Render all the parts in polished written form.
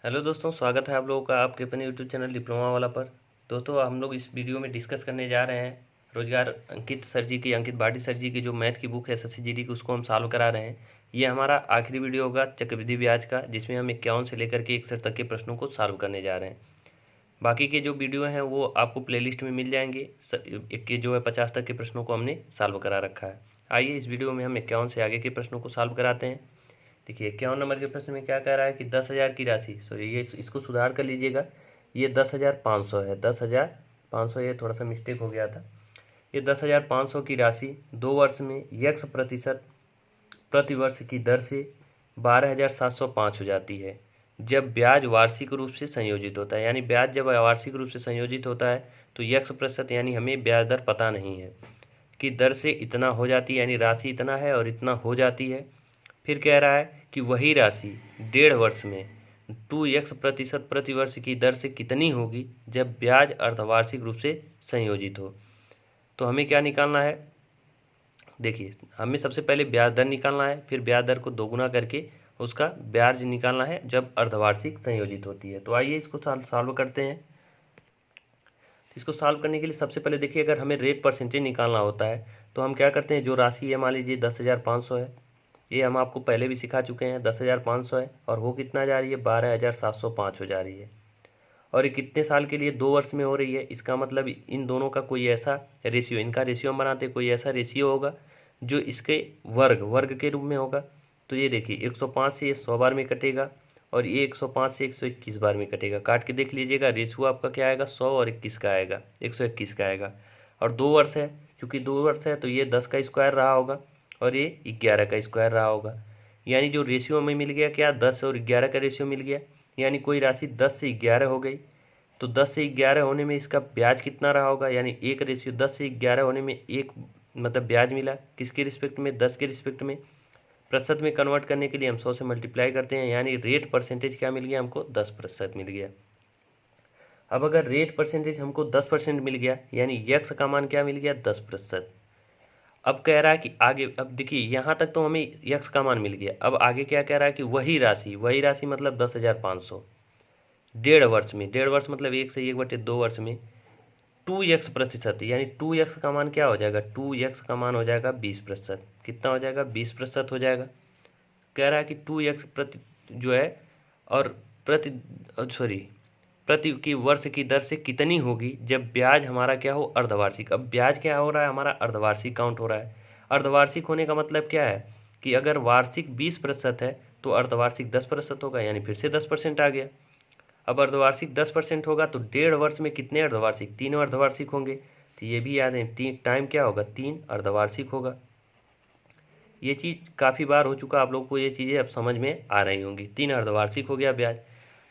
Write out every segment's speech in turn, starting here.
Hello दोस्तों, स्वागत है आप लोगों का आपके अपने यूट्यूब चैनल डिप्लोमा वाला पर। दोस्तों, हम लोग इस वीडियो में डिस्कस करने जा रहे हैं रोजगार अंकित सर जी की, अंकित भाटी सर जी की जो मैथ की बुक है एसएससी जीडी की, उसको हम सॉल्व करा रहे हैं। ये हमारा आखिरी वीडियो होगा चक्रवृद्धि ब्याज का, जिसमें हम 51 से लेकर के 61 तक के प्रश्नों को सॉल्व करने जा रहे हैं। बाकी के जो वीडियो हैं वो आपको प्लेलिस्ट में मिल जाएंगे। एक के जो है 50 तक के प्रश्नों को हमने सॉल्व करा रखा है। आइए इस वीडियो में हम 51 से आगे के प्रश्नों को सॉल्व कराते हैं। देखिए 51 नंबर के प्रश्न में क्या कह रहा है कि 10,000 की राशि, सॉरी ये इसको सुधार कर लीजिएगा, ये 10,500 है। 10,500, ये थोड़ा सा मिस्टेक हो गया था। ये 10,500 की राशि 2 वर्ष में x% प्रति वर्ष की दर से 12,705 हो जाती है जब ब्याज वार्षिक रूप से संयोजित होता है। यानी ब्याज जब वार्षिक रूप से संयोजित होता है तो x% यानी हमें ब्याज दर पता नहीं है कि दर से इतना हो जाती है, यानी राशि इतना है और इतना हो जाती है। फिर कह रहा है कि वही राशि 1.5 वर्ष में 2x% प्रति वर्ष की दर से कितनी होगी जब ब्याज अर्धवार्षिक रूप से संयोजित हो। तो हमें क्या निकालना है, देखिए हमें सबसे पहले ब्याज दर निकालना है, फिर ब्याज दर को दोगुना करके उसका ब्याज निकालना है जब अर्धवार्षिक संयोजित होती है। तो आइए इसको सॉल्व करते हैं। इसको सॉल्व करने के लिए सबसे पहले देखिए, अगर हमें रेट परसेंटेज निकालना होता है तो हम क्या करते हैं, जो राशि है मान लीजिए 10,500 है, ये हम आपको पहले भी सिखा चुके हैं। 10,500 है और वो कितना जा रही है, 12,705 हो जा रही है। और ये कितने साल के लिए, 2 वर्ष में हो रही है। इसका मतलब इन दोनों का कोई ऐसा रेशियो, इनका रेशियो हम बनाते कोई ऐसा रेशियो होगा जो इसके वर्ग के रूप में होगा। तो ये देखिए 105 से ये 100 बार में कटेगा और ये 105 से 121 बार में कटेगा। काट के देख लीजिएगा, रेशियो आपका क्या आएगा, 100 और 21 का आएगा, 121 का आएगा। और 2 वर्ष है, चूँकि 2 वर्ष है तो ये 10 का स्क्वायर रहा होगा और ये 11 का स्क्वायर रहा होगा। यानी जो रेशियो हमें मिल गया क्या, 10 और 11 का रेशियो मिल गया। यानी कोई राशि 10 से 11 हो गई, तो 10 से 11 होने में इसका ब्याज कितना रहा होगा, यानी एक रेशियो 10 से 11 होने में एक मतलब ब्याज मिला, किसके रिस्पेक्ट में, 10 के रिस्पेक्ट में। प्रतिशत में कन्वर्ट करने के लिए हम 100 से मल्टीप्लाई करते हैं, यानी रेट परसेंटेज क्या मिल गया हमको, 10% मिल गया। अब अगर रेट परसेंटेज हमको 10% मिल गया, यानी यक्स का मान क्या मिल गया, 10%। अब कह रहा है कि आगे, अब देखिए यहाँ तक तो हमें यक्स का मान मिल गया। अब आगे क्या कह रहा है कि वही राशि मतलब 10,500 1.5 वर्ष में, 1.5 वर्ष मतलब 1 से 1/2 वर्ष में 2x%, यानी 2x का मान क्या हो जाएगा, 2x का मान हो जाएगा 20%। कितना हो जाएगा, 20% हो जाएगा। कह रहा है कि 2x प्रति जो है और प्रति की वर्ष की दर से कितनी होगी जब ब्याज हमारा क्या हो, अर्धवार्षिक। अब ब्याज क्या हो रहा है हमारा, अर्धवार्षिक काउंट हो रहा है। अर्धवार्षिक होने का मतलब क्या है कि अगर वार्षिक 20% है तो अर्धवार्षिक 10% होगा, यानी फिर से 10% आ गया। अब अर्धवार्षिक 10% होगा तो 1.5 वर्ष में कितने अर्धवार्षिक, 3 अर्धवार्षिक होंगे। तो ये भी याद है, टाइम क्या होगा, 3 अर्धवार्षिक होगा। ये चीज़ काफ़ी बार हो चुका, आप लोग को ये चीज़ें अब समझ में आ रही होंगी। 3 अर्धवार्षिक हो गया ब्याज।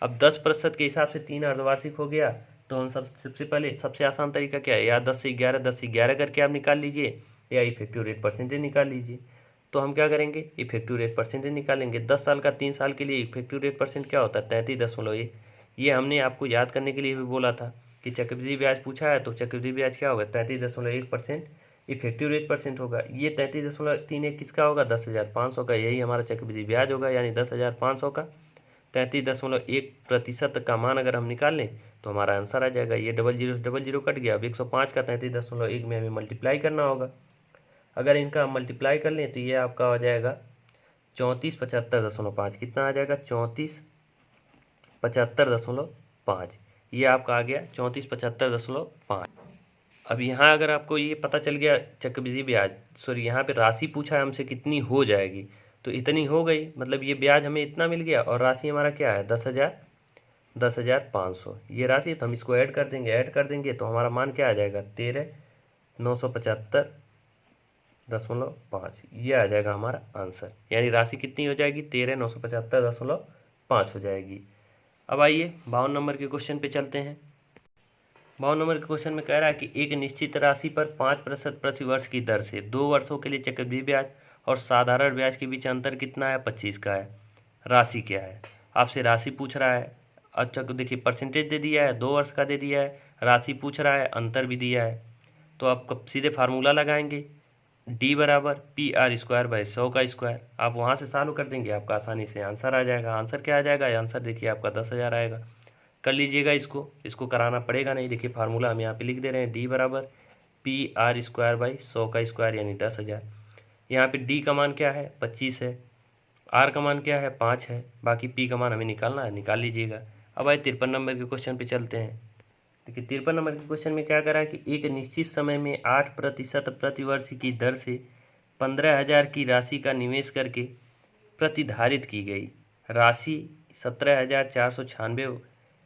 अब 10% के हिसाब से 3 अर्धवार्षिक हो गया, तो हम सबसे पहले सबसे आसान तरीका क्या है, या 10 से 11 करके आप निकाल लीजिए, या इफेक्टिव रेट परसेंटेज निकाल लीजिए। तो हम क्या करेंगे, इफेक्टिव रेट परसेंटेज निकालेंगे। 10 साल का 3 साल के लिए इफेक्टिव रेट परसेंट क्या होता है, 33.1। ये हमने आपको याद करने के लिए भी बोला था कि चक्रवृद्धि ब्याज पूछा है तो चक्रवृद्धि ब्याज क्या होगा, 33.1% इफेक्टिव रेट परसेंट होगा। ये 33.31 किसका होगा, 10,500 का। यही हमारा चक्रवृद्धि ब्याज होगा, यानी 10,500 का 33.1% का मान अगर हम निकाल लें तो हमारा आंसर आ जाएगा। ये डबल जीरो कट गया। अब 105 का 33.1 में हमें मल्टीप्लाई करना होगा। अगर इनका हम मल्टीप्लाई कर लें तो ये आपका हो जाएगा 3475.5। कितना आ जाएगा, 3475.5। ये आपका आ गया 3475.5। अब यहाँ अगर आपको ये पता चल गया चक्रवृद्धि ब्याज, सॉरी यहाँ पे राशि पूछा है हमसे कितनी हो जाएगी, तो इतनी हो गई, मतलब ये ब्याज हमें इतना मिल गया और राशि हमारा क्या है, 10,500 ये राशि। तो हम इसको ऐड कर देंगे तो हमारा मान क्या आ जाएगा, 13,975.5। ये आ जाएगा हमारा आंसर, यानी राशि कितनी हो जाएगी, 13,975.5 हो जाएगी। अब आइए 52 नंबर के क्वेश्चन पे चलते हैं। 52 नंबर के क्वेश्चन में कह रहा है कि एक निश्चित राशि पर 5% प्रति वर्ष की दर से 2 वर्षों के लिए चक्रवृद्धि ब्याज और साधारण ब्याज के बीच अंतर कितना है, 25 का है। राशि क्या है, आपसे राशि पूछ रहा है। अच्छा तो देखिए परसेंटेज दे दिया है, 2 वर्ष का दे दिया है, राशि पूछ रहा है, अंतर भी दिया है। तो आप सीधे फार्मूला लगाएंगे। डी बराबर पी आर स्क्वायर बाई 100 का स्क्वायर। आप वहाँ से सॉल्व कर देंगे, आपका आसानी से आंसर आ जाएगा। आंसर क्या आ जाएगा? आंसर देखिए आपका 10,000 आएगा। कर लीजिएगा इसको कराना पड़ेगा नहीं। देखिए फार्मूला हम यहाँ पे लिख दे रहे हैं, डी बराबर पी आर स्क्वायर बाई 100 का स्क्वायर यानी 10,000। यहाँ पे डी का मान क्या है? 25 है। आर का मान क्या है? 5 है। बाकी पी का मान हमें निकालना है, निकाल लीजिएगा। अब आए 53 नंबर के क्वेश्चन पे चलते हैं। देखिए 53 नंबर के क्वेश्चन में क्या करा है कि एक निश्चित समय में 8% प्रतिवर्ष की दर से 15,000 की राशि का निवेश करके प्रतिधारित की गई राशि 17,496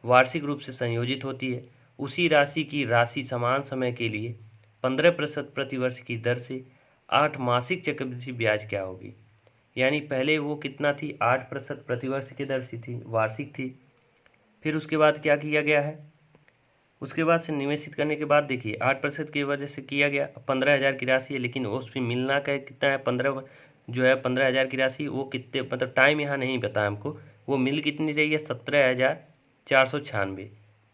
वार्षिक रूप से संयोजित होती है। उसी राशि की राशि समान समय के लिए 15% प्रतिवर्ष की दर से 8 मासिक चक्रवृद्धि ब्याज क्या होगी? यानी पहले वो कितना थी? 8% प्रतिवर्ष की दर से थी, वार्षिक थी। फिर उसके बाद क्या किया गया है? उसके बाद से निवेशित करने के बाद देखिए 8% की वजह से किया गया 15,000 की राशि है, लेकिन उस पर मिलना का कितना है? 15,000 की राशि वो कितने, मतलब टाइम यहाँ नहीं पता हमको, वो मिल कितनी रही है? 17,496।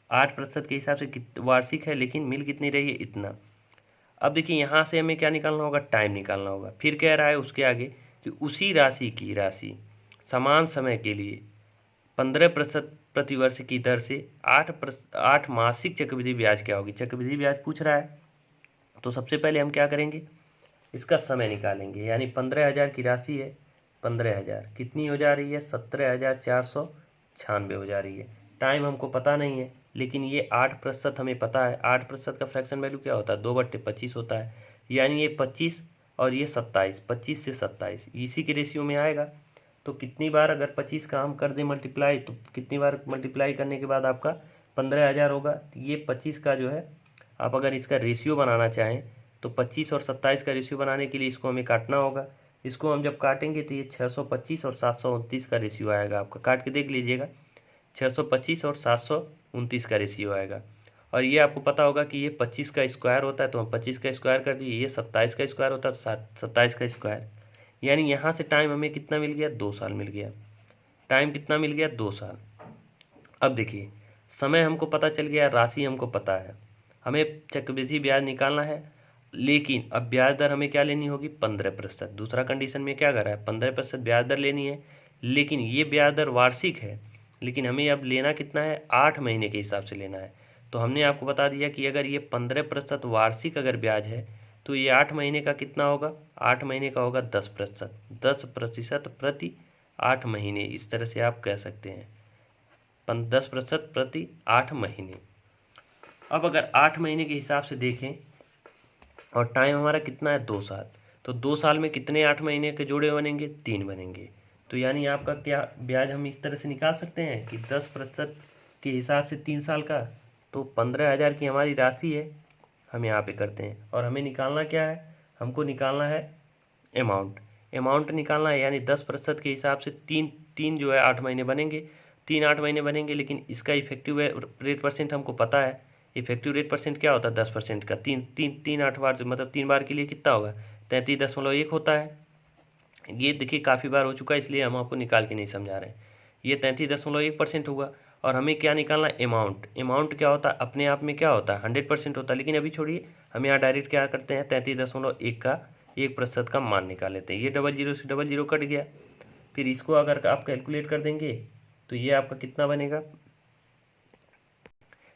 8% के हिसाब से वार्षिक है, लेकिन मिल कितनी रही है? इतना। अब देखिए यहाँ से हमें क्या निकालना होगा? टाइम निकालना होगा। फिर कह रहा है उसके आगे कि उसी राशि की राशि समान समय के लिए 15% प्रतिवर्ष की दर से 8 मासिक चक्रवृद्धि ब्याज क्या होगी? चक्रवृद्धि ब्याज पूछ रहा है, तो सबसे पहले हम क्या करेंगे? इसका समय निकालेंगे। यानी 15,000 की राशि है, 15,000 कितनी हो जा रही है? 17,496 हो जा रही है। टाइम हमको पता नहीं है, लेकिन ये 8% हमें पता है। 8% का फ्रैक्शन वैल्यू क्या होता है? 2/25 होता है। यानी ये 25 और ये 27, 25 से 27 इसी के रेशियो में आएगा। तो कितनी बार अगर 25 का हम कर दें मल्टीप्लाई, तो कितनी बार मल्टीप्लाई करने के बाद आपका 15,000 होगा। तो ये 25 का जो है, आप अगर इसका रेशियो बनाना चाहें तो 25 और 27 का रेशियो बनाने के लिए इसको हमें काटना होगा। इसको हम जब काटेंगे तो ये 625 और 729 का रेशियो आएगा। आपका काट के देख लीजिएगा, 625 और 729 का रेशियो आएगा। और ये आपको पता होगा कि ये 25 का स्क्वायर होता है, तो हम 25 का स्क्वायर कर दिए। ये 27 का स्क्वायर होता है, 27 का स्क्वायर। यानी यहाँ से टाइम हमें कितना मिल गया? 2 साल मिल गया। टाइम कितना मिल गया? 2 साल। अब देखिए समय हमको पता चल गया, राशि हमको पता है, हमें चक्रवृद्धि ब्याज निकालना है। लेकिन अब ब्याज दर हमें क्या लेनी होगी? 15%। दूसरा कंडीशन में क्या कर रहा है? 15% ब्याज दर लेनी है, लेकिन ये ब्याज दर वार्षिक है। लेकिन हमें अब लेना कितना है? 8 महीने के हिसाब से लेना है। तो हमने आपको बता दिया कि अगर ये 15% वार्षिक अगर ब्याज है, तो ये 8 महीने का कितना होगा? 8 महीने का होगा 10%। 10% प्रति 8 महीने, इस तरह से आप कह सकते हैं। 10% प्रति 8 महीने। अब अगर 8 महीने के हिसाब से देखें और टाइम हमारा कितना है? 2 साल। तो 2 साल में कितने 8 महीने के जोड़े बनेंगे? 3 बनेंगे। तो यानी आपका क्या ब्याज हम इस तरह से निकाल सकते हैं कि 10% के हिसाब से 3 साल का, तो 15,000 की हमारी राशि है, हम यहाँ पे करते हैं। और हमें निकालना क्या है? हमको निकालना है अमाउंट निकालना है। यानी 10% के हिसाब से तीन जो है 8 महीने बनेंगे, 3 8 महीने बनेंगे। लेकिन इसका इफेक्टिव रेट परसेंट हमको पता है। इफेक्टिव रेट परसेंट क्या होता है? 10% का। तीन 8 बार, मतलब 3 बार के लिए कितना होगा? 33.1 होता है। ये देखिए काफ़ी बार हो चुका है, इसलिए हम आपको निकाल के नहीं समझा रहे हैं। ये 33.1% होगा। और हमें क्या निकालना है? अमाउंट क्या होता है? अपने आप में क्या होता है? 100% होता है। लेकिन अभी छोड़िए, हम यहाँ डायरेक्ट क्या करते हैं? 33.1 का 1% का मान निकाल लेते हैं। ये 00 से 00 कट गया। फिर इसको अगर आप कैलकुलेट कर देंगे तो ये आपका कितना बनेगा?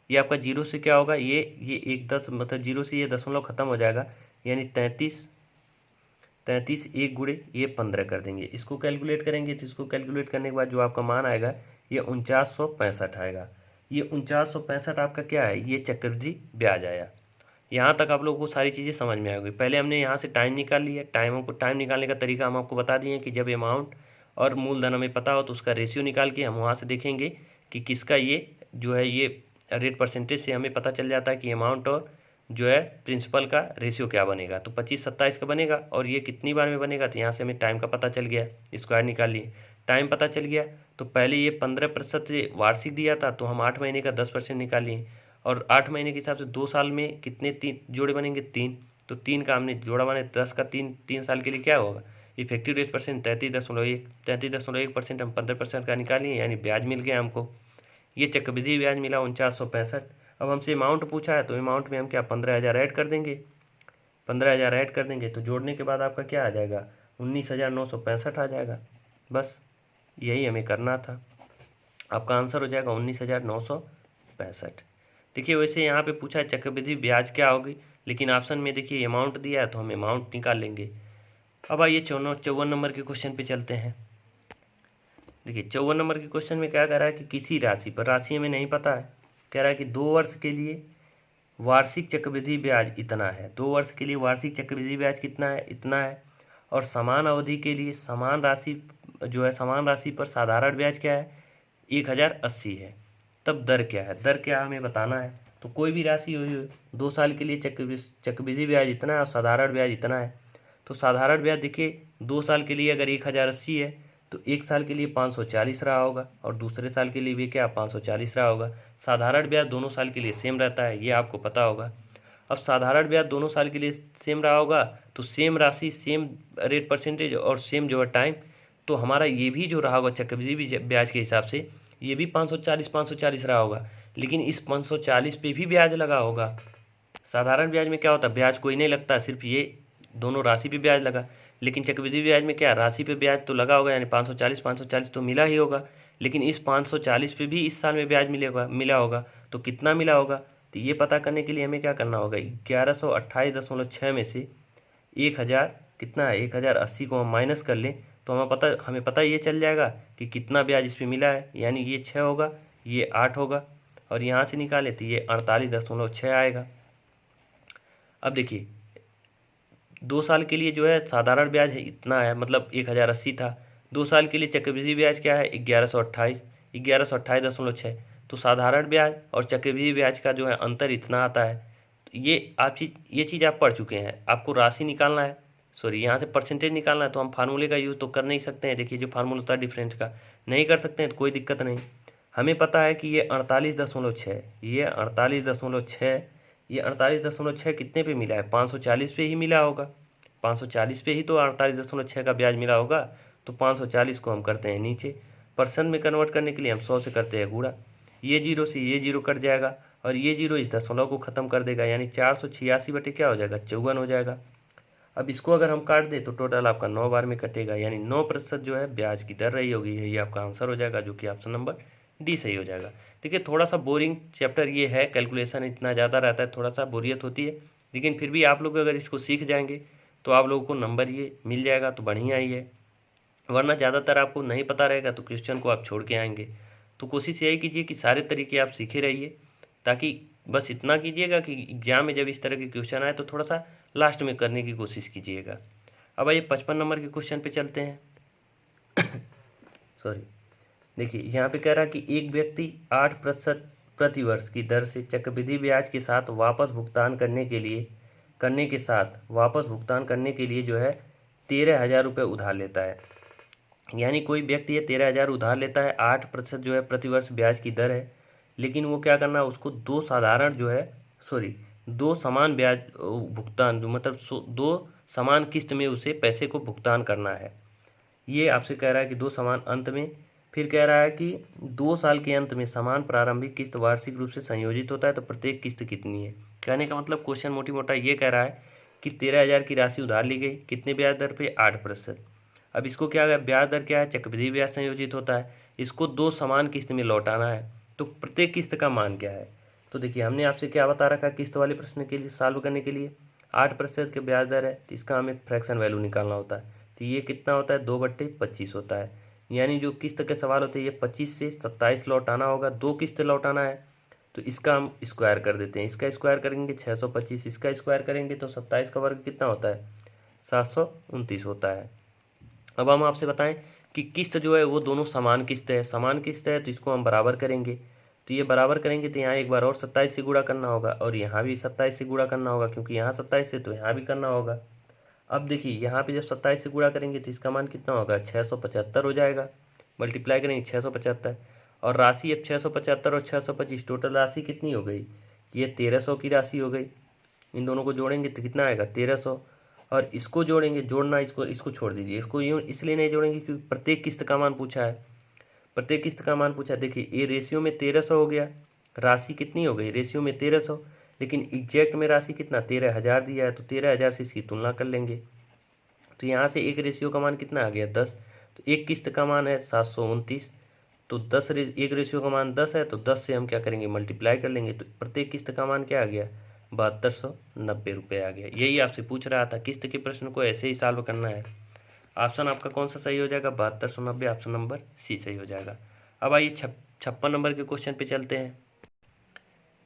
ये आपका 0 से क्या होगा? ये एक 10, मतलब 0 से ये दशमलव खत्म हो जाएगा। यानी 33 1 गुणे ये 15 कर देंगे। इसको कैलकुलेट करेंगे तो इसको कैलकुलेट करने के बाद जो आपका मान आएगा ये 4965 आएगा। ये 4965 आपका क्या है? ये चक्रवृद्धि ब्याज आया। यहाँ तक आप लोगों को सारी चीज़ें समझ में आ गई। पहले हमने यहाँ से टाइम निकाल लिया। टाइम निकालने का तरीका हम आपको बता दिए कि जब अमाउंट और मूलधन हमें पता हो तो उसका रेशियो निकाल के हम वहाँ से देखेंगे कि किसका ये जो है ये रेट परसेंटेज से हमें पता चल जाता है कि अमाउंट और जो है प्रिंसिपल का रेशियो क्या बनेगा। तो 25-27 का बनेगा। और ये कितनी बार में बनेगा? तो यहाँ से हमें टाइम का पता चल गया, स्क्वायर निकाल लिए, टाइम पता चल गया। तो पहले ये 15% वार्षिक दिया था, तो हम 8 महीने का 10% निकाल लिए। और 8 महीने के हिसाब से 2 साल में कितने 3 जोड़े बनेंगे? 3। तो 3 का हमने जोड़ा बने 10 का 3 साल के लिए क्या होगा? इफेक्टिव रेट परसेंट 33.1% हम 15% का निकालिए, यानी ब्याज मिल गया हमको। ये चक्रवृद्धि ब्याज मिला 4965। अब हमसे अमाउंट पूछा है, तो अमाउंट में हम क्या 15,000 ऐड कर देंगे। 15,000 ऐड कर देंगे तो जोड़ने के बाद आपका क्या आ जाएगा, 19,965 आ जाएगा। बस यही हमें करना था, आपका आंसर हो जाएगा 19,965। देखिए वैसे यहाँ पे पूछा है चक्रवृद्धि ब्याज क्या होगी, लेकिन ऑप्शन में देखिए अमाउंट दिया है तो हम अमाउंट निकाल लेंगे। अब आइए 54 नंबर के क्वेश्चन पे चलते हैं। देखिए 54 नंबर के क्वेश्चन में क्या कह रहा है कि किसी राशि पर, राशि हमें नहीं पता है, कह रहा है कि 2 वर्ष के लिए वार्षिक चक्रवृद्धि ब्याज इतना है। 2 वर्ष के लिए वार्षिक चक्रवृद्धि ब्याज कितना है, इतना है। और समान अवधि के लिए समान राशि जो है, समान राशि पर साधारण ब्याज क्या है, 1080 है। तब दर क्या है, दर क्या हमें बताना है। तो कोई भी राशि हुई 2 साल के लिए चक्रवृद्धि ब्याज इतना है और साधारण ब्याज इतना है। तो साधारण ब्याज देखिए 2 साल के लिए अगर 1080 है तो 1 साल के लिए 540 रहा होगा और दूसरे साल के लिए भी क्या 540 रहा होगा। साधारण ब्याज दोनों साल के लिए सेम रहता है, ये आपको पता होगा। अब साधारण ब्याज दोनों साल के लिए सेम रहा होगा तो सेम राशि, सेम रेट परसेंटेज और सेम जो है टाइम, तो हमारा ये भी जो रहा होगा चक्रवृद्धि ब्याज के हिसाब से ये भी 540 रहा होगा, लेकिन इस 540 पे भी ब्याज लगा होगा। साधारण ब्याज में क्या होता है, ब्याज कोई नहीं लगता, सिर्फ ये दोनों राशि पे ब्याज लगा। लेकिन चक्रवृद्धि ब्याज में क्या, राशि पे ब्याज तो लगा होगा, यानी 540 तो मिला ही होगा, लेकिन इस 540 पे भी इस साल में ब्याज मिला होगा। तो कितना मिला होगा, तो ये पता करने के लिए हमें क्या करना होगा, 1128.6 में से 1000 कितना है, 1080 को हम माइनस कर लें तो हमें पता ये चल जाएगा कि कितना ब्याज इस पर मिला है। यानी ये 6 होगा, ये 8 होगा, और यहाँ से निकाले तो ये 48.6 आएगा। अब देखिए 2 साल के लिए जो है साधारण ब्याज है इतना है, मतलब 1080 था। 2 साल के लिए चक्रवृद्धि ब्याज क्या है, 1128.6। तो साधारण ब्याज और चक्रवृद्धि ब्याज का जो है अंतर इतना आता है। तो ये चीज़ आप पढ़ चुके हैं। आपको राशि निकालना है, सॉरी यहाँ से परसेंटेज निकालना है, तो हम फार्मूले का यूज़ तो कर नहीं सकते हैं। देखिए जो फार्मूला होता है डिफरेंस का, नहीं कर सकते हैं तो कोई दिक्कत नहीं। हमें पता है कि ये 48.6, ये 48.6 कितने पे मिला है, 540 पे ही मिला होगा। 540 पे ही तो 48.6 का ब्याज मिला होगा। तो 540 को हम करते हैं नीचे, परसेंट में कन्वर्ट करने के लिए हम 100 से करते हैं गुणा। ये जीरो से ये जीरो कट जाएगा और ये जीरो इस दशमलव को ख़त्म कर देगा, यानी 486 बटे क्या हो जाएगा, 54 हो जाएगा। अब इसको अगर हम काट दें तो टोटल आपका 9 बार में कटेगा, यानी 9% जो है ब्याज की दर रही होगी। ये आपका आंसर हो जाएगा, जो कि ऑप्शन नंबर डी सही हो जाएगा। देखिए थोड़ा सा बोरिंग चैप्टर ये है, कैलकुलेशन इतना ज़्यादा रहता है, थोड़ा सा बोरियत होती है, लेकिन फिर भी आप लोग अगर इसको सीख जाएंगे तो आप लोगों को नंबर ये मिल जाएगा तो बढ़िया ही है। वरना ज़्यादातर आपको नहीं पता रहेगा तो क्वेश्चन को आप छोड़ के आएंगे। तो कोशिश यही कीजिए कि सारे तरीके आप सीखे रहिए, ताकि बस इतना कीजिएगा कि एग्जाम में जब इस तरह के क्वेश्चन आए तो थोड़ा सा लास्ट में करने की कोशिश कीजिएगा। अब आइए 55 नंबर के क्वेश्चन पे चलते हैं। सॉरी, देखिए यहाँ पे कह रहा है कि एक व्यक्ति 8% प्रतिवर्ष की दर से चक्रवृद्धि ब्याज के साथ वापस भुगतान करने के लिए जो है 13,000 रुपये उधार लेता है। यानी कोई व्यक्ति ये 13,000 उधार लेता है, 8% जो है प्रतिवर्ष ब्याज की दर है, लेकिन वो क्या करना है, उसको दो समान ब्याज भुगतान, मतलब 2 समान किस्त में उसे पैसे को भुगतान करना है। ये आपसे कह रहा है कि 2 समान अंत में। फिर कह रहा है कि 2 साल के अंत में समान प्रारंभिक किस्त वार्षिक रूप से संयोजित होता है, तो प्रत्येक किस्त कितनी है। कहने का मतलब क्वेश्चन मोटी मोटा ये कह रहा है कि 13,000 की राशि उधार ली गई, कितने ब्याज दर पे, 8%। अब इसको क्या है, ब्याज दर क्या है, चक्रवृद्धि ब्याज संयोजित होता है, इसको 2 समान किस्त में लौटाना है, तो प्रत्येक किस्त का मान क्या है। तो देखिए हमने आपसे क्या बता रखा है, किस्त वाले प्रश्न के लिए सॉल्व करने के लिए 8% के ब्याज दर है, तो इसका हमें फ्रैक्शन वैल्यू निकालना होता है। तो ये कितना होता है, 2/25 होता है। यानी जो किस्त के सवाल होते हैं ये 25 से 27 लौटाना होगा, 2 किस्त लौटाना है, तो इसका हम स्क्वायर कर देते हैं। इसका स्क्वायर करेंगे 625, इसका स्क्वायर करेंगे तो 27 का वर्ग कितना होता है, 729 होता है। अब हम आपसे बताएं कि किस्त जो है वो दोनों समान किस्त है, तो इसको हम बराबर करेंगे। तो ये बराबर करेंगे तो यहाँ एक बार और 27 से गुणा करना होगा और यहाँ भी 27 से गुणा करना होगा, क्योंकि यहाँ 27 से तो यहाँ भी करना होगा। अब देखिए यहाँ पे जब 27 से गुणा करेंगे तो इसका मान कितना होगा, 675 हो जाएगा। मल्टीप्लाई करेंगे 675, और राशि अब 675 और 625 टोटल राशि कितनी हो गई, ये 1300 की राशि हो गई। इन दोनों को जोड़ेंगे तो कितना आएगा, 1300, और इसको जोड़ेंगे, जोड़ना इसको छोड़ दीजिए, इसको यूँ इसलिए नहीं जोड़ेंगे क्योंकि प्रत्येक किस्त का मान पूछा है, देखिए ये रेशियो में 1300 हो गया, राशि कितनी हो गई, रेशियो में 1300, लेकिन एग्जैक्ट में राशि कितना 13,000 दिया है, तो 13,000 से इसकी तुलना कर लेंगे। तो यहाँ से एक रेशियो का मान कितना आ गया 10, तो एक किस्त का मान है 729, तो एक रेशियो का मान 10 है, तो 10 से हम क्या करेंगे मल्टीप्लाई कर लेंगे, तो प्रत्येक किस्त का मान क्या आ गया 7290 रुपये आ गया। यही आपसे पूछ रहा था, किस्त के प्रश्न को ऐसे ही सॉल्व करना है। ऑप्शन आपका कौन सा सही हो जाएगा 7290, ऑप्शन नंबर सी सही हो जाएगा। अब आइए 56 नंबर के क्वेश्चन पे चलते हैं।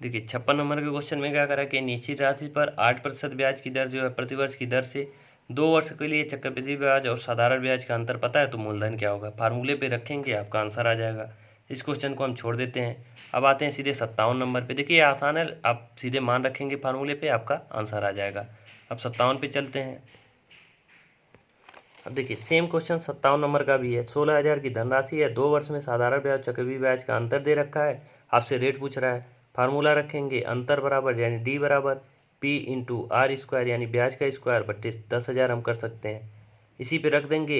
देखिए 56 नंबर के क्वेश्चन में क्या करा कि निश्चित राशि पर 8% ब्याज की दर जो है प्रतिवर्ष की दर से 2 वर्ष के लिए चक्रवृद्धि ब्याज और साधारण ब्याज का अंतर पता है तो मूलधन क्या होगा, फार्मूले पे रखेंगे आपका आंसर आ जाएगा। इस क्वेश्चन को हम छोड़ देते हैं। अब आते हैं सीधे 57 नंबर पे। देखिए आसान है, आप सीधे मान रखेंगे फार्मूले पे, आपका आंसर आ जाएगा। अब 57 पे चलते हैं। अब देखिए सेम क्वेश्चन 57 नंबर का भी है। 16,000 की धनराशि है, 2 वर्ष में साधारण ब्याज चक्रवृद्धि ब्याज का अंतर दे रखा है, आपसे रेट पूछ रहा है। फार्मूला रखेंगे अंतर बराबर यानी डी बराबर पी इंटू आर स्क्वायर यानी ब्याज का स्क्वायर बट्टे 10,000 हम कर सकते हैं। इसी पे रख देंगे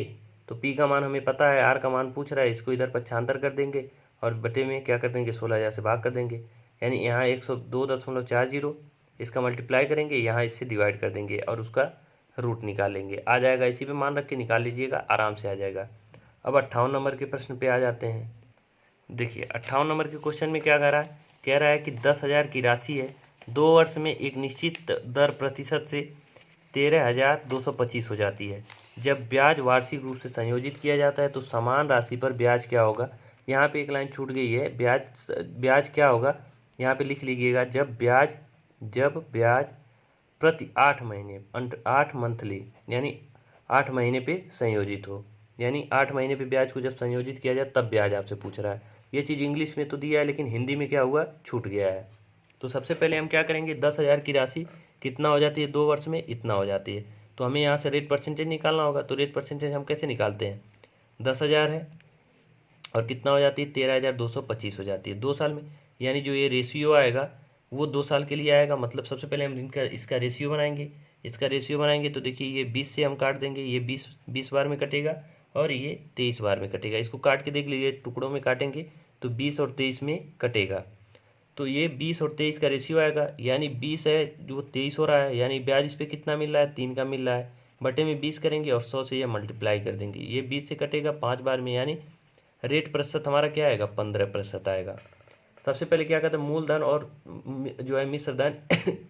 तो पी का मान हमें पता है, आर का मान पूछ रहा है, इसको इधर पक्षांतर कर देंगे और बटे में क्या कर देंगे 16,000 से भाग कर देंगे, यानी यहाँ 102.40 इसका मल्टीप्लाई करेंगे, यहाँ इससे डिवाइड कर देंगे और उसका रूट निकालेंगे, आ जाएगा। इसी पे मान रख के निकाल लीजिएगा, आराम से आ जाएगा। अब 58 नंबर के प्रश्न पे आ जाते हैं। देखिए 58 नंबर के क्वेश्चन में क्या कह रहा है कि 10,000 की राशि है, 2 वर्ष में एक निश्चित दर प्रतिशत से 13,225 हो जाती है। जब ब्याज वार्षिक रूप से संयोजित किया जाता है तो समान राशि पर ब्याज क्या होगा। यहाँ पे एक लाइन छूट गई है, ब्याज क्या होगा यहाँ पे लिख लीजिएगा, जब ब्याज प्रति 8 महीने 8 मंथली यानी 8 महीने पे संयोजित हो, यानी 8 महीने पे ब्याज को जब संयोजित किया जाए तब ब्याज आपसे पूछ रहा है। ये चीज़ इंग्लिश में तो दिया है लेकिन हिंदी में क्या हुआ छूट गया है। तो सबसे पहले हम क्या करेंगे 10,000 की राशि कितना हो जाती है 2 वर्ष में, इतना हो जाती है, तो हमें यहाँ से रेट परसेंटेज निकालना होगा। तो रेट परसेंटेज हम कैसे निकालते हैं, 10,000 है और कितना हो जाती है 13,225 हो जाती है 2 साल में, यानी जो ये रेशियो आएगा वो 2 साल के लिए आएगा। मतलब सबसे पहले हम इसका रेशियो बनाएंगे, तो देखिए ये 20 से हम काट देंगे, ये 20 बार में कटेगा और ये 23 बार में कटेगा। इसको काट के देख लीजिए, टुकड़ों में काटेंगे तो 20 और 23 में कटेगा, तो ये 20 और 23 का रेशियो आएगा, यानी 20 है जो 23 हो रहा है, यानी ब्याज इस पर कितना मिल रहा है 3 का मिल रहा है, बटे में 20 करेंगे और 100 से ये मल्टीप्लाई कर देंगे, ये 20 से कटेगा 5 बार में, यानी रेट प्रतिशत हमारा क्या आएगा 15% आएगा। सबसे पहले क्या कहते हैं मूलधन और जो है मिश्रधन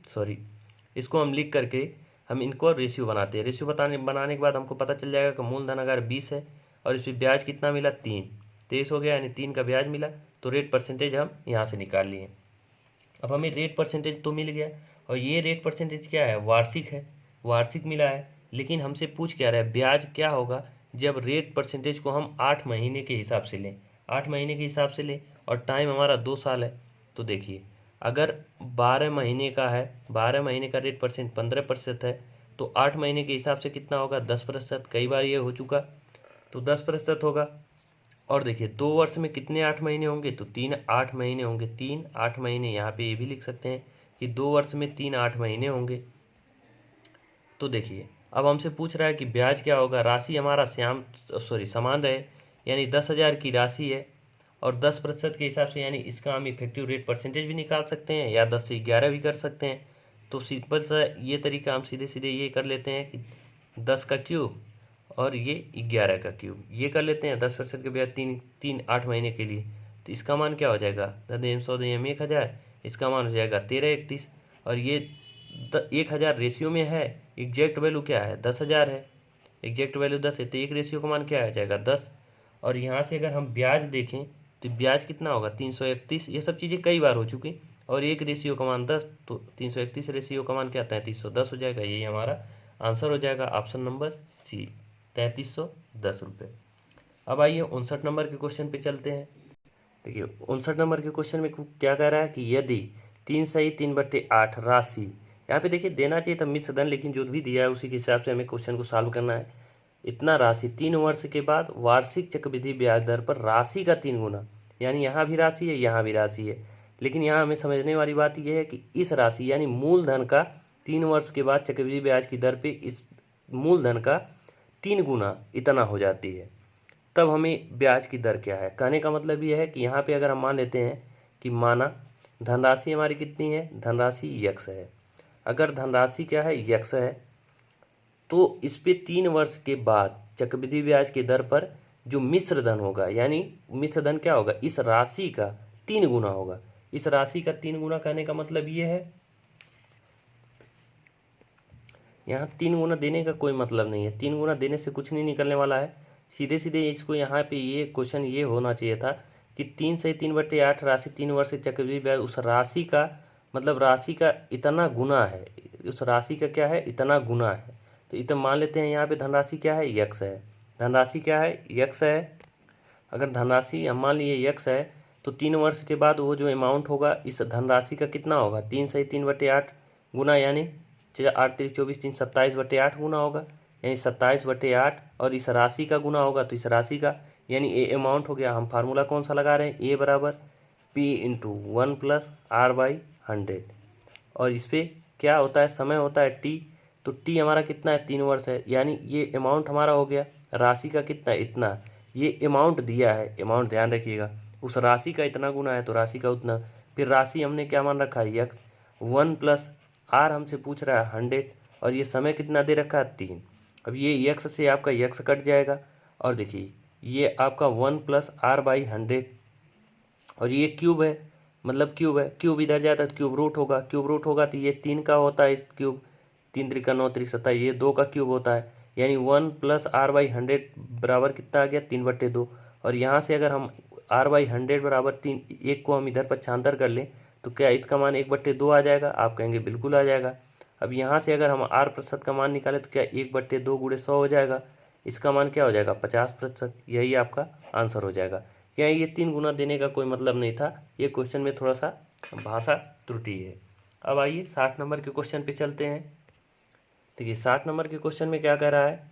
सॉरी, इसको हम लिख करके हम इनको रेशियो बनाते हैं। रेशियो बनाने के बाद हमको पता चल जाएगा कि मूलधन अगर 20 है और इस पर ब्याज कितना मिला 23 हो गया, यानी 3 का ब्याज मिला, तो रेट परसेंटेज हम यहाँ से निकाल लिए। अब हमें रेट परसेंटेज तो मिल गया और ये रेट परसेंटेज क्या है वार्षिक है, वार्षिक मिला है, लेकिन हमसे पूछ क्या रहा है ब्याज क्या होगा जब रेट परसेंटेज को हम 8 महीने के हिसाब से लें, 8 महीने के हिसाब से लें और टाइम हमारा 2 साल है। तो देखिए अगर 12 महीने का है, 12 महीने का रेट परसेंट 15% है, तो 8 महीने के हिसाब से कितना होगा 10%, कई बार ये हो चुका, तो 10% होगा। और देखिए 2 वर्ष में कितने 8 महीने होंगे, तो 3 8 महीने होंगे, 3 8 महीने, यहाँ पे ये भी लिख सकते हैं कि 2 वर्ष में 3 8 महीने होंगे। तो देखिए अब हमसे पूछ रहा है कि ब्याज क्या होगा, राशि हमारा समान रहे, यानी 10,000 की राशि है और 10% के हिसाब से, यानी इसका हम इफेक्टिव रेट परसेंटेज भी निकाल सकते हैं या 10 से 11 भी कर सकते हैं। तो सिंपल सा ये तरीका हम सीधे सीधे ये कर लेते हैं कि 10 का क्यूब और ये 11 का क्यूब, ये कर लेते हैं। 10% के ब्याज 3 8 महीने के लिए, तो इसका मान क्या हो जाएगा 100 इसका मान हो जाएगा 1331, और ये 1,000 रेशियो में है, एग्जैक्ट वैल्यू क्या है 10,000 है, एग्जैक्ट वैल्यू 10 है, तो एक रेशियो का मान क्या आ जाएगा 10। और यहाँ से अगर हम ब्याज देखें तो ब्याज कितना होगा 331, ये सब चीज़ें कई बार हो चुकी, और एक रेशियो का मान 10, तो 331 रेशियो का मान क्या 3310 हो जाएगा, यही हमारा आंसर हो जाएगा, ऑप्शन नंबर सी 3310 रुपये। अब आइए 59 नंबर के क्वेश्चन पे चलते हैं। देखिए 59 नंबर के क्वेश्चन में क्या कह रहा है कि यदि 3 सही 3/8 राशि, यहाँ पे देखिए देना चाहिए था मिश्रधन, लेकिन जो भी दिया है उसी के हिसाब से हमें क्वेश्चन को सॉल्व करना है। इतना राशि 3 वर्ष के बाद वार्षिक चक्रवृद्धि ब्याज दर पर राशि का 3 गुना, यानी यहाँ भी राशि है यहाँ भी राशि है, लेकिन यहाँ हमें समझने वाली बात यह है कि इस राशि यानी मूलधन का 3 वर्ष के बाद चक्रवृद्धि ब्याज की दर पे इस मूलधन का 3 गुना इतना हो जाती है, तब हमें ब्याज की दर क्या है। कहने का मतलब यह है कि यहाँ पे अगर हम मान लेते हैं कि माना धनराशि हमारी कितनी है, धनराशि यक्स है। अगर धनराशि क्या है, यक्स है, तो इस पे 3 वर्ष के बाद चक्रवृद्धि ब्याज की दर पर जो मिश्र धन होगा, यानी मिश्र धन क्या होगा, इस राशि का 3 गुना होगा। इस राशि का 3 गुना कहने का मतलब ये है, यहाँ 3 गुना देने का कोई मतलब नहीं है, 3 गुना देने से कुछ नहीं निकलने वाला है। सीधे सीधे इसको यहाँ पे ये क्वेश्चन ये होना चाहिए था कि 3 से 3/8 राशि 3 वर्ष से चक्रवृद्धि ब्याज उस राशि का मतलब राशि का इतना गुना है, उस राशि का क्या है, इतना गुना है। तो इतना मान लेते हैं यहाँ पे धनराशि क्या है, यक्स है। धनराशि क्या है, यक्स है। अगर धनराशि हम मान लिए यक्स है तो 3 वर्ष के बाद वो जो अमाउंट होगा इस धनराशि का कितना होगा, 3 से 3/8 गुना, यानी 8 3 24 3 27/8 गुना होगा, यानी 27/8 और इस राशि का गुना होगा तो इस राशि का, यानी ए अमाउंट हो गया। हम फार्मूला कौन सा लगा रहे हैं, ए बराबर पी इंटू 1 + r/100। और इस पर क्या होता है, समय होता है टी, तो टी हमारा कितना है, 3 वर्ष है, यानी ये अमाउंट हमारा हो गया। राशि का कितना, इतना, ये अमाउंट दिया है, अमाउंट ध्यान रखिएगा, उस राशि का इतना गुना है तो राशि का उतना। फिर राशि हमने क्या मान रखा है, यक्स। 1 + r हमसे पूछ रहा है 100, और ये समय कितना दे रखा है, 3। अब ये यक्स से आपका यक्स कट जाएगा, और देखिए ये आपका 1 + r/100, और ये क्यूब है, मतलब क्यूब है, क्यूब इधर जाता है तो क्यूब रूट होगा, क्यूब रूट होगा तो ये 3 का होता है, इस क्यूब 3 त्रिका 9 त्रिक 27, ये 2 का क्यूब होता है, यानी 1 + r/100 बराबर कितना आ गया, 3/2। और यहाँ से अगर हम r/100 बराबर 3, एक को हम इधर पक्षांतर कर लें तो क्या इसका मान 1/2 आ जाएगा, आप कहेंगे बिल्कुल आ जाएगा। अब यहाँ से अगर हम r% का मान निकालें तो क्या 1/2 × 100 हो जाएगा, इसका मान क्या हो जाएगा, 50%। यही आपका आंसर हो जाएगा। क्या ये 3 गुना देने का कोई मतलब नहीं था, ये क्वेश्चन में थोड़ा सा भाषा त्रुटि है। अब आइए 60 नंबर के क्वेश्चन पे चलते हैं। देखिए 60 नंबर के क्वेश्चन में क्या कह रहा है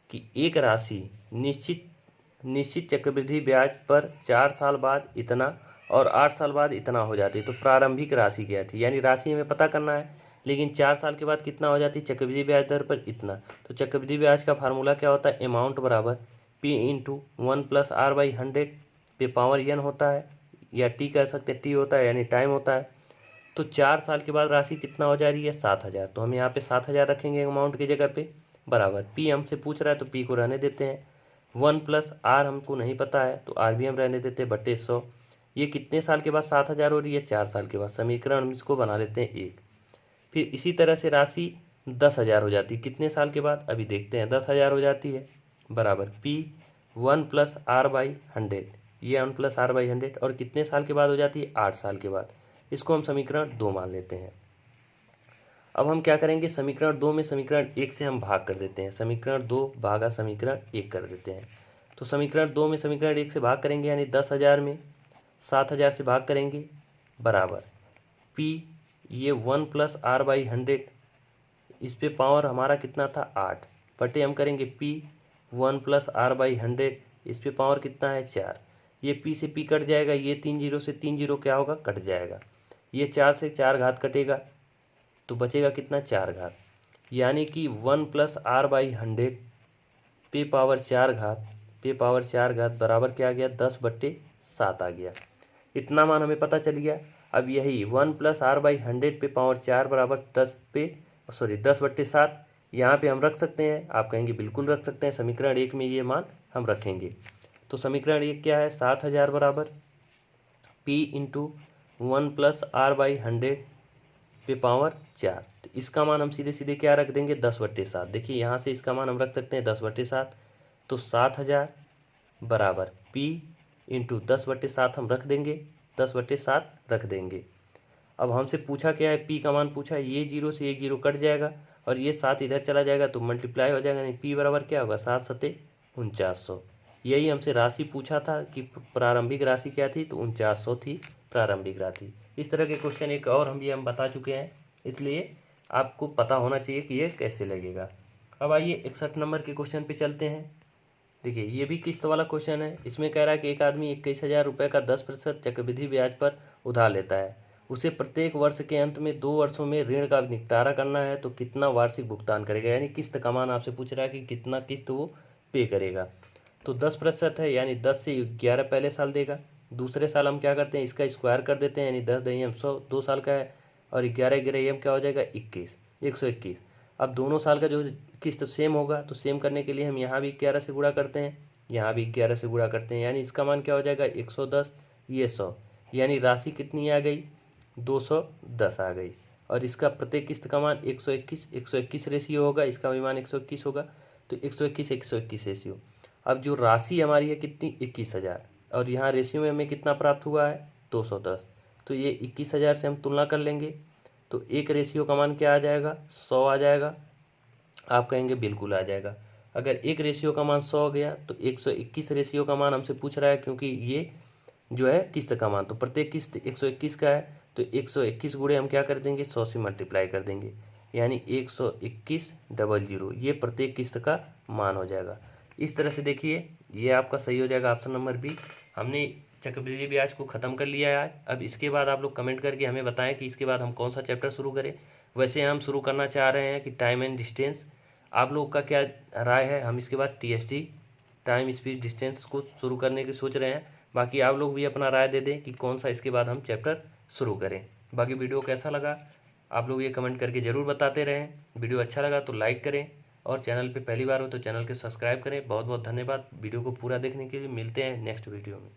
कि एक राशि निश्चित चक्रवृद्धि ब्याज पर 4 साल बाद इतना और 8 साल बाद इतना हो जाती है। तो प्रारंभिक राशि क्या थी, यानी राशि हमें पता करना है, लेकिन 4 साल के बाद कितना हो जाती है, चक्रवृद्धि ब्याज दर पर इतना। तो चक्रवृद्धि ब्याज का फार्मूला क्या होता है, अमाउंट बराबर P × 1 + r/100 पे पावर n होता है, या टी कह सकते हैं, टी होता है यानी टाइम होता है। तो 4 साल के बाद राशि कितना हो जा रही है, 7000। तो हम यहाँ पे 7000 रखेंगे अमाउंट की जगह पे, बराबर पी हमसे पूछ रहा है तो पी को रहने देते हैं, 1 + r हमको नहीं पता है तो r भी हम रहने देते हैं, बटे 100। ये कितने साल के बाद 7000 हो रही है, 4 साल के बाद। समीकरण हम इसको बना लेते हैं 1। फिर इसी तरह से राशि 10,000 हो जाती है, कितने साल के बाद, अभी देखते हैं, 10,000 हो जाती है, बराबर P 1 + r/100, ये 1 + r/100, और कितने साल के बाद हो जाती है, 8 साल के बाद। इसको हम समीकरण 2 मान लेते हैं। अब हम क्या करेंगे, समीकरण 2 में समीकरण 1 से हम भाग कर देते हैं, समीकरण 2 भागा समीकरण 1 कर देते हैं। तो समीकरण 2 में समीकरण 1 से भाग करेंगे, यानी 10,000 में 7,000 से भाग करेंगे, बराबर P, ये 1 + r/100, इस पे पावर हमारा कितना था, 8, बटे हम करेंगे P 1 + r/100, इस पे पावर कितना है, 4। ये P से P कट जाएगा, ये 3 0 से 3 0 क्या होगा, कट जाएगा। ये 4 से 4 घात कटेगा तो बचेगा कितना, 4 घात, यानी कि 1 + r/100 पे पावर 4 घात, पे पावर 4 घात बराबर क्या आ गया, 10/7 आ गया। इतना मान हमें पता चल गया। अब यही 1 + r/100 पे पावर 4 बराबर 10/7 यहाँ पे हम रख सकते हैं, आप कहेंगे बिल्कुल रख सकते हैं, समीकरण 1 में ये मान हम रखेंगे। तो समीकरण 1 क्या है, 7000 बराबर P × 1 + r/100 पे पावर 4। तो इसका मान हम सीधे सीधे क्या रख देंगे, 10/7। देखिए यहाँ से इसका मान हम रख सकते हैं 10/7, तो 7000 बराबर P × 10/7 हम रख देंगे, 10/7 रख देंगे। अब हमसे पूछा क्या है, P का मान पूछा है, ये 0 से 1 0 कट जाएगा और ये 7 इधर चला जाएगा तो मल्टीप्लाई हो जाएगा, यानी P बराबर क्या होगा, 7 7 4900। यही हमसे राशि पूछा था कि प्रारंभिक राशि क्या थी, तो 4900 थी प्रारंभिक राशि। इस तरह के क्वेश्चन एक और हम बता चुके हैं, इसलिए आपको पता होना चाहिए कि ये कैसे लगेगा। अब आइए 61 नंबर के क्वेश्चन पे चलते हैं। देखिए ये भी किस्त वाला क्वेश्चन है। इसमें कह रहा है कि एक आदमी 21,000 रुपये का 10% चक्रवृद्धि ब्याज पर उधार लेता है, उसे प्रत्येक वर्ष के अंत में 2 वर्षों में ऋण का निपटारा करना है, तो कितना वार्षिक भुगतान करेगा, यानी किस्त का मान आपसे पूछ रहा है कि कितना किस्त वो पे करेगा। तो 10% है, यानी 10 से 11 पहले साल देगा, दूसरे साल हम क्या करते हैं, इसका स्क्वायर कर देते हैं, यानी 10 दही 100, 2 साल का है, और 11 क्या हो जाएगा 21, 121। अब दोनों साल का जो किस्त सेम होगा, तो सेम करने के लिए हम यहाँ भी 11 से गुणा करते हैं, यहाँ भी 11 से गुणा करते हैं, यानी इसका मान क्या हो जाएगा 110, ये 100, यानी राशि कितनी आ गई 210 आ गई। और इसका प्रत्येक किस्त का मान 121, 121 रेशियो होगा, इसका भी मान 121 होगा, तो 121, 121 रेशियो। अब जो राशि हमारी है कितनी 21,000, और यहाँ रेशियो में हमें कितना प्राप्त हुआ है 210, तो ये 21,000 से हम तुलना कर लेंगे, तो एक रेशियो का मान क्या आ जाएगा 100 आ जाएगा। आप कहेंगे बिल्कुल आ जाएगा। अगर एक रेशियो का मान 100 हो गया तो 121 रेशियो का मान हमसे पूछ रहा है, क्योंकि ये जो है किस्त का मान, तो प्रत्येक किस्त 121 का है, तो 121 गुणे हम क्या कर देंगे 100 से मल्टीप्लाई कर देंगे, यानी 121,000 ये प्रत्येक किस्त का मान हो जाएगा। इस तरह से देखिए ये आपका सही हो जाएगा ऑप्शन नंबर बी। हमने चक्रवृद्धि ब्याज को ख़त्म कर लिया है आज। अब इसके बाद आप लोग कमेंट करके हमें बताएं कि इसके बाद हम कौन सा चैप्टर शुरू करें। वैसे हम शुरू करना चाह रहे हैं कि टाइम एंड डिस्टेंस। आप लोग का क्या राय है, हम इसके बाद टीएसटी टाइम स्पीड डिस्टेंस को शुरू करने की सोच रहे हैं। बाकी आप लोग भी अपना राय दे दें कि कौन सा इसके बाद हम चैप्टर शुरू करें। बाकी वीडियो कैसा लगा आप लोग ये कमेंट करके ज़रूर बताते रहें। वीडियो अच्छा लगा तो लाइक करें, और चैनल पे पहली बार हो तो चैनल को सब्सक्राइब करें। बहुत बहुत धन्यवाद वीडियो को पूरा देखने के लिए। मिलते हैं नेक्स्ट वीडियो में।